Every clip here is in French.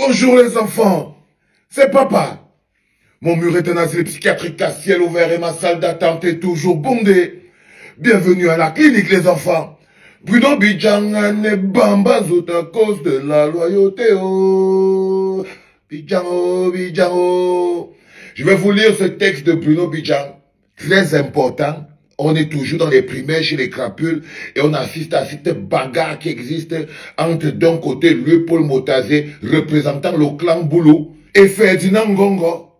Bonjour les enfants, c'est papa. Mon mur est un asile psychiatrique à ciel ouvert et ma salle d'attente est toujours bondée. Bienvenue à la clinique les enfants. Bruno Bidjan ne bamba zout à cause de la loyauté. Oh. Bidjan, oh, Bidjan, oh. Je vais vous lire ce texte de Bruno Bidjan, très important. On est toujours dans les primaires chez les crapules et on assiste à cette bagarre qui existe entre d'un côté Louis-Paul Motazé, représentant le clan Boulou, et Ferdinand Ngongo,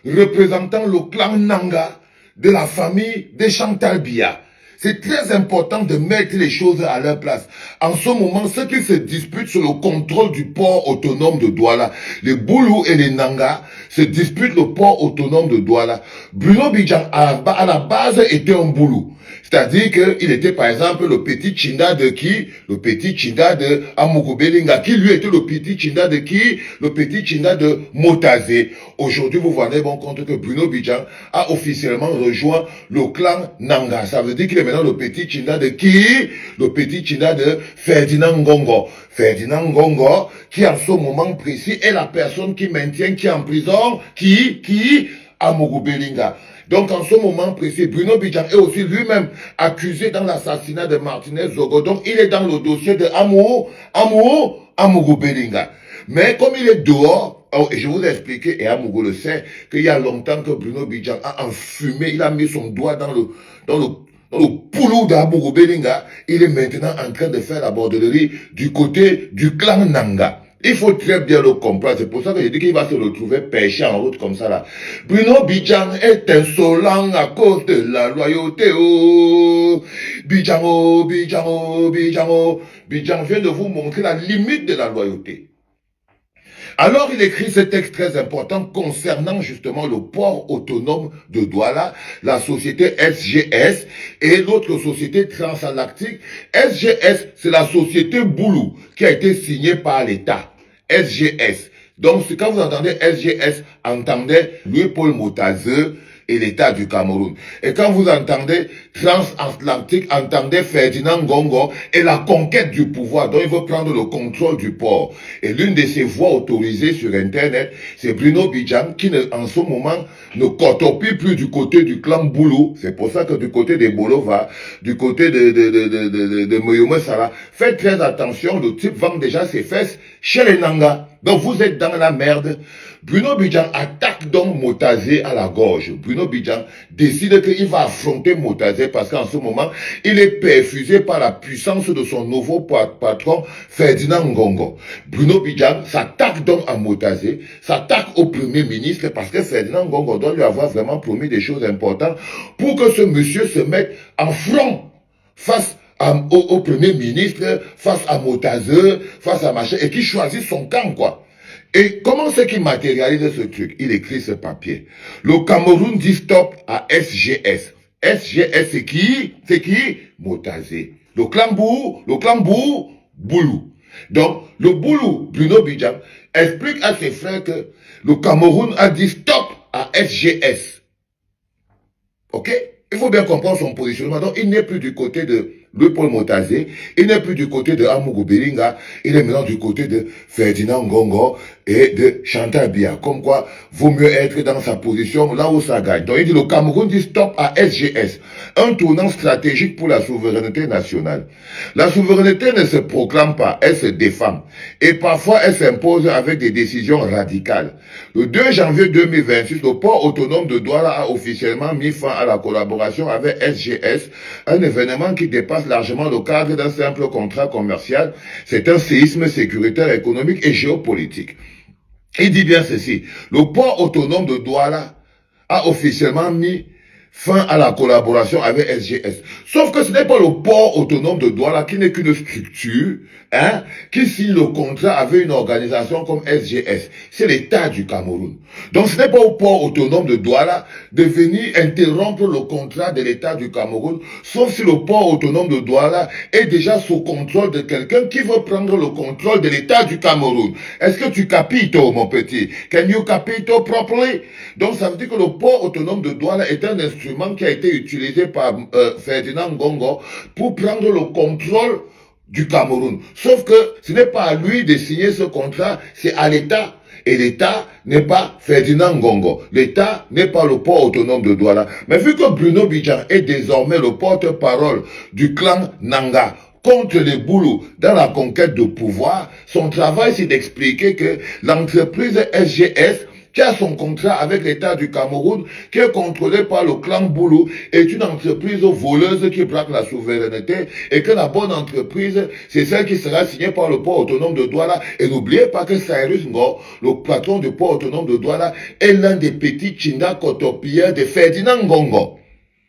représentant le clan Nanga de la famille de Chantal Biya. C'est très important de mettre les choses à leur place. En ce moment, ceux qui se disputent sur le contrôle du port autonome de Douala, les Boulou et les Nanga se disputent le port autonome de Douala. Bruno Bidjan, à la base, était un Boulou. C'est-à-dire qu'il était par exemple le petit Chinda de qui? Le petit Chinda de Amougou Belinga. Qui lui était le petit Chinda de qui? Le petit Chinda de Motazé. Aujourd'hui, vous vous rendez bon compte que Bruno Bidjan a officiellement rejoint le clan Nanga. Ça veut dire qu'il est maintenant le petit Chinda de qui? Le petit Chinda de Ferdinand Ngongo. Ferdinand Ngongo, qui en ce moment précis est la personne qui maintient, qui est en prison, qui? Amougou Belinga. Donc en ce moment précis, Bruno Bidjan est aussi lui-même accusé dans l'assassinat de Martinez Zogo. Donc il est dans le dossier de Amougou Belinga. Mais comme il est dehors, et je vous ai expliqué, et Amougou le sait, qu'il y a longtemps que Bruno Bidjan a enfumé, il a mis son doigt dans le poulou d'Amougou Belinga. Il est maintenant en train de faire la bordellerie du côté du clan Nanga. Il faut très bien le comprendre. C'est pour ça que je dis qu'il va se retrouver pêché en route comme ça là. Bruno Bidjan est insolent à cause de la loyauté. Oh. Bidjan, oh, Bidjan, oh, Bidjan, oh. Bidjan vient de vous montrer la limite de la loyauté. Alors il écrit ce texte très important concernant justement le port autonome de Douala, la société SGS et l'autre société transalactique. SGS, c'est la société Boulou qui a été signée par l'État. SGS. Donc quand vous entendez SGS, entendez Louis-Paul Motazé et l'État du Cameroun. Et quand vous entendez transatlantique, entendez Ferdinand Ngongo et la conquête du pouvoir, dont il veut prendre le contrôle du port. Et l'une de ses voix autorisées sur Internet, c'est Bruno Bidjan qui en ce moment ne cotopie plus du côté du clan Boulou. C'est pour ça que du côté des Bolova, du côté de Moyome Sala, faites très attention, le type vend déjà ses fesses chez les Nanga. Donc vous êtes dans la merde. Bruno Bidjan attaque donc Motazé à la gorge. Bruno Bidjan décide qu'il va affronter Motazé parce qu'en ce moment, il est perfusé par la puissance de son nouveau patron, Ferdinand Ngongo. Bruno Bidjan s'attaque donc à Motazé, s'attaque au Premier ministre parce que Ferdinand Ngongo doit lui avoir vraiment promis des choses importantes pour que ce monsieur se mette en front face au Premier ministre, face à Motazé, face à machin, et qu'il choisisse son camp, quoi. Et comment c'est qu'il matérialise ce truc? Il écrit ce papier. Le Cameroun dit stop à SGS. SGS, c'est qui? C'est qui? Motazé. Le clan Boulou. Donc, le Boulou, Bruno Bidjan, explique à ses frères que le Cameroun a dit stop à SGS. Ok? Il faut bien comprendre son positionnement. Donc, il n'est plus du côté de Louis-Paul Motazé, il n'est plus du côté de Amougou Belinga, il est maintenant du côté de Ferdinand Ngongo et de Chantal Biya. Comme quoi, vaut mieux être dans sa position là où ça gagne. Donc, il dit le Cameroun dit stop à SGS. Un tournant stratégique pour la souveraineté nationale. La souveraineté ne se proclame pas, elle se défend. Et parfois, elle s'impose avec des décisions radicales. Le 2 janvier 2026, le port autonome de Douala a officiellement mis fin à la collaboration avec SGS, un événement qui dépasse largement le cadre d'un simple contrat commercial. C'est un séisme sécuritaire, économique et géopolitique. Il dit bien ceci, le port autonome de Douala a officiellement mis fin à la collaboration avec SGS. Sauf que ce n'est pas le port autonome de Douala qui n'est qu'une structure, qui signe le contrat avec une organisation comme SGS. C'est l'État du Cameroun. Donc ce n'est pas au port autonome de Douala de venir interrompre le contrat de l'État du Cameroun, sauf si le port autonome de Douala est déjà sous contrôle de quelqu'un qui veut prendre le contrôle de l'État du Cameroun. Est-ce que tu capito, mon petit? Can you capito properly? Donc ça veut dire que le port autonome de Douala est un instrument qui a été utilisé par Ferdinand Ngongo pour prendre le contrôle du Cameroun. Sauf que ce n'est pas à lui de signer ce contrat, c'est à l'État. Et l'État n'est pas Ferdinand Ngongo. L'État n'est pas le port autonome de Douala. Mais vu que Bruno Bidjan est désormais le porte-parole du clan Nanga contre les Boulous dans la conquête de pouvoir, son travail c'est d'expliquer que l'entreprise SGS qui a son contrat avec l'État du Cameroun, qui est contrôlé par le clan Boulou, est une entreprise voleuse qui braque la souveraineté, et que la bonne entreprise, c'est celle qui sera signée par le port autonome de Douala. Et n'oubliez pas que Cyrus Ngor, le patron du port autonome de Douala, est l'un des petits Chinga Kotopiens de Ferdinand Ngongo.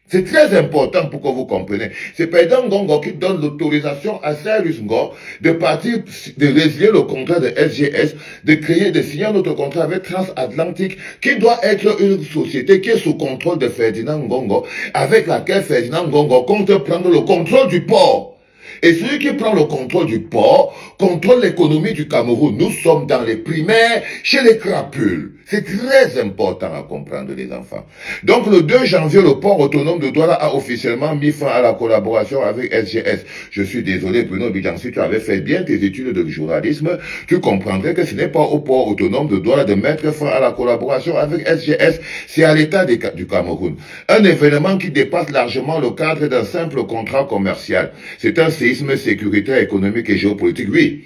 C'est très important pour que vous compreniez. C'est Ferdinand Ngongo qui donne l'autorisation à Cyrus Ngor de partir, de résilier le contrat de SGS, de créer, de signer un autre contrat avec Transatlantique, qui doit être une société qui est sous contrôle de Ferdinand Ngongo, avec laquelle Ferdinand Ngongo compte prendre le contrôle du port. Et celui qui prend le contrôle du port contrôle l'économie du Cameroun. Nous sommes dans les primaires chez les crapules. C'est très important à comprendre, les enfants. Donc, le 2 janvier, le port autonome de Douala a officiellement mis fin à la collaboration avec SGS. Je suis désolé, Bruno Bidjan, si tu avais fait bien tes études de journalisme, tu comprendrais que ce n'est pas au port autonome de Douala de mettre fin à la collaboration avec SGS. C'est à l'État du Cameroun. Un événement qui dépasse largement le cadre d'un simple contrat commercial. C'est un séisme sécuritaire, économique et géopolitique. Oui,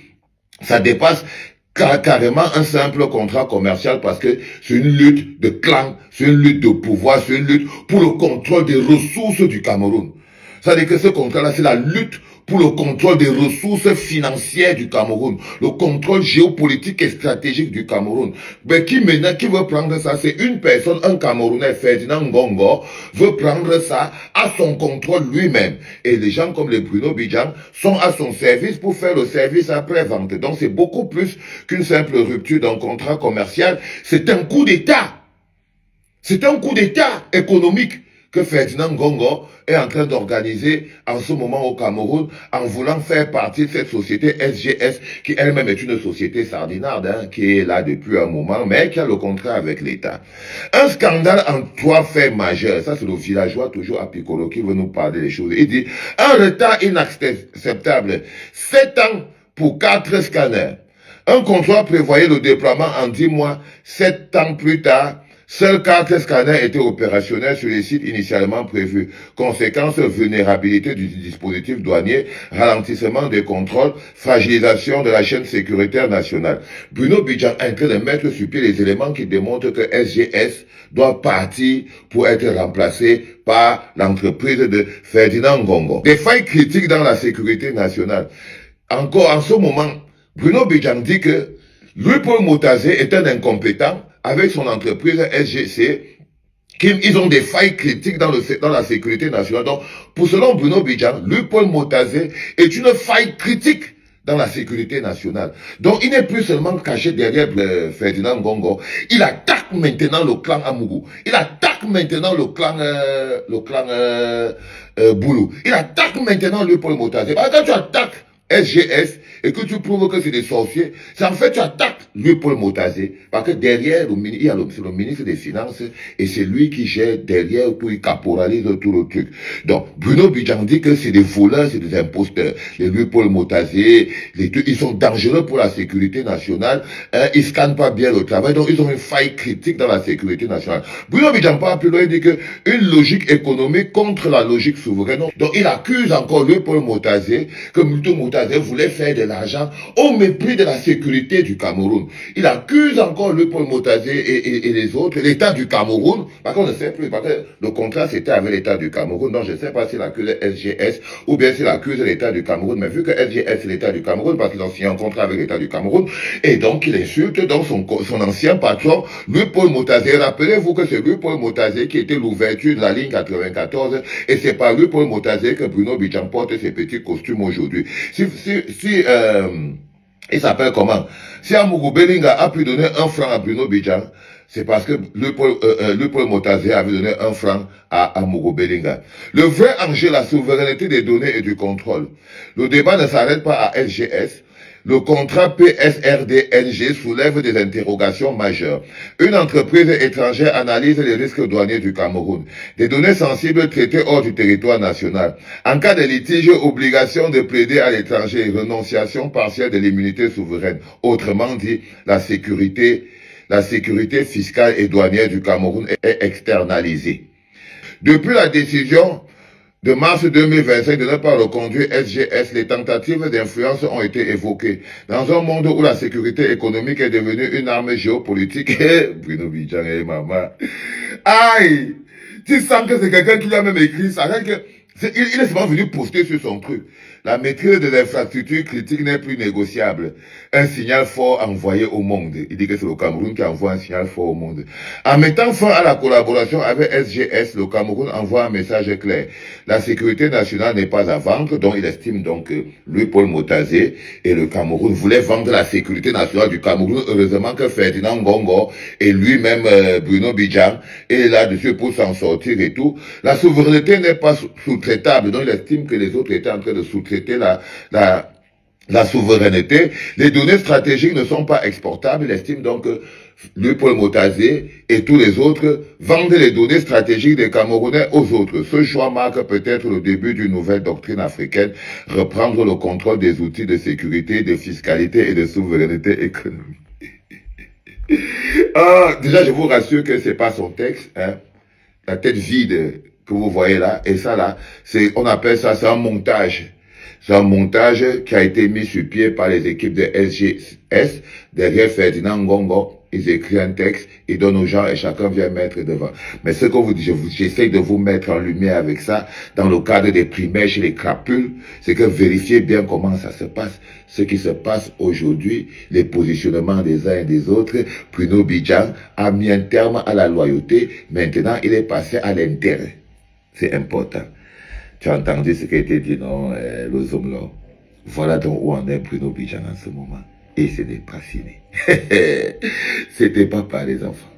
ça dépasse carrément un simple contrat commercial parce que c'est une lutte de clan, c'est une lutte de pouvoir, c'est une lutte pour le contrôle des ressources du Cameroun. Ça veut dire que ce contrat-là, c'est la lutte pour le contrôle des ressources financières du Cameroun, le contrôle géopolitique et stratégique du Cameroun. Mais qui maintenant, qui veut prendre ça? C'est une personne, un Camerounais, Ferdinand Ngongo, veut prendre ça à son contrôle lui-même. Et les gens comme les Bruno Bidjan sont à son service pour faire le service après-vente. Donc c'est beaucoup plus qu'une simple rupture d'un contrat commercial. C'est un coup d'État. C'est un coup d'État économique que Ferdinand Ngongo est en train d'organiser en ce moment au Cameroun en voulant faire partie de cette société SGS qui elle-même est une société sardinarde qui est là depuis un moment mais qui a le contrat avec l'État. Un scandale en 3 faits majeurs. Ça c'est le villageois toujours à Piccolo qui veut nous parler des choses. Il dit un retard inacceptable. 7 ans pour 4 scanners. Un contrat prévoyait le déploiement en 10 mois. 7 ans plus tard, seuls 4 scanners étaient opérationnels sur les sites initialement prévus. Conséquence, vulnérabilité du dispositif douanier, ralentissement des contrôles, fragilisation de la chaîne sécuritaire nationale. Bruno Bidjan est en train de mettre sur pied les éléments qui démontrent que SGS doit partir pour être remplacé par l'entreprise de Ferdinand Ngongo. Des failles critiques dans la sécurité nationale. Encore en ce moment, Bruno Bidjan dit que Louis-Paul Motazé est un incompétent avec son entreprise SGC, ils ont des failles critiques dans la sécurité nationale. Donc, pour selon Bruno Bidjan, Louis-Paul Motazé est une faille critique dans la sécurité nationale. Donc, il n'est plus seulement caché derrière Ferdinand Ngongo. Il attaque maintenant le clan Amougou. Il attaque maintenant le clan Boulou. Il attaque maintenant Louis-Paul Motazé. Quand tu attaques SGS et que tu prouves que c'est des sorciers, c'est en fait tu attaques Louis-Paul Motazé parce que derrière il y a le ministre des Finances et c'est lui qui gère derrière tout, il caporalise tout le truc. Donc Bruno Bidjan dit que c'est des voleurs, c'est des imposteurs. Les Louis-Paul Motazé, ils sont dangereux pour la sécurité nationale, ils scannent pas bien le travail, donc ils ont une faille critique dans la sécurité nationale. Bruno Bidjan parle plus loin, il dit que une logique économique contre la logique souveraine. Donc il accuse encore Louis-Paul Motazé que Louis-Paul Motazé voulait faire de l'argent au mépris de la sécurité du Cameroun. Il accuse encore Louis-Paul Motazé et les autres, l'État du Cameroun, parce qu'on ne sait plus, parce que le contrat c'était avec l'État du Cameroun, donc je ne sais pas s'il accuse SGS ou bien s'il accuse l'État du Cameroun, mais vu que SGS est l'État du Cameroun, parce qu'ils ont signé un contrat avec l'État du Cameroun, et donc il insulte donc son ancien patron, Louis-Paul Motazé. Rappelez-vous que c'est Louis-Paul Motazé qui était l'ouverture de la ligne 94, et c'est par Louis-Paul Motazé que Bruno Bidjan porte ses petits costumes aujourd'hui. Il s'appelle comment? Si Amougou Belinga a pu donner 1 franc à Bruno Bidjan, c'est parce que Louis-Paul Motazé avait donné 1 franc à Amougou Belinga. Le vrai enjeu, la souveraineté des données et du contrôle. Le débat ne s'arrête pas à SGS. Le contrat PSRDNG soulève des interrogations majeures. Une entreprise étrangère analyse les risques douaniers du Cameroun. Des données sensibles traitées hors du territoire national. En cas de litige, obligation de plaider à l'étranger, renonciation partielle de l'immunité souveraine. Autrement dit, la sécurité fiscale et douanière du Cameroun est externalisée. Depuis la décision de mars 2025 de ne pas reconduire SGS, les tentatives d'influence ont été évoquées. Dans un monde où la sécurité économique est devenue une arme géopolitique, Bruno Bidjan et maman, aïe, tu sens que c'est quelqu'un qui lui a même écrit ça, il est souvent venu poster sur son truc. La maîtrise des infrastructures critiques n'est plus négociable. Un signal fort envoyé au monde. Il dit que c'est le Cameroun qui envoie un signal fort au monde. En mettant fin à la collaboration avec SGS, le Cameroun envoie un message clair. La sécurité nationale n'est pas à vendre, donc il estime donc que lui, Paul Motazé, et le Cameroun voulaient vendre la sécurité nationale du Cameroun. Heureusement que Ferdinand Ngongo et lui-même Bruno Bidjan est là-dessus pour s'en sortir et tout. La souveraineté n'est pas sous-traitable, donc il estime que les autres étaient en train de sous-traiter la souveraineté. Les données stratégiques ne sont pas exportables. Il estime donc que lui, Paul Motazé et tous les autres vendent les données stratégiques des Camerounais aux autres. Ce choix marque peut-être le début d'une nouvelle doctrine africaine, reprendre le contrôle des outils de sécurité, de fiscalité et de souveraineté économique. Déjà, je vous rassure que c'est pas son texte, hein. La tête vide que vous voyez là, et ça là, on appelle ça, c'est un montage. C'est un montage qui a été mis sur pied par les équipes de SGS, derrière Ferdinand Ngongo. Ils écrivent un texte, ils donnent aux gens et chacun vient mettre devant. Mais ce que j'essaie de vous mettre en lumière avec ça, dans le cadre des primaires chez les crapules, c'est que vérifiez bien comment ça se passe. Ce qui se passe aujourd'hui, les positionnements des uns et des autres. Bruno Bidjan a mis un terme à la loyauté. Maintenant, il est passé à l'intérêt. C'est important. Tu as entendu ce qui a été dit, non, le Zomlo. Voilà donc où en est Bruno Bidjan en ce moment. Et ce n'est pas fini. C'était papa, les enfants.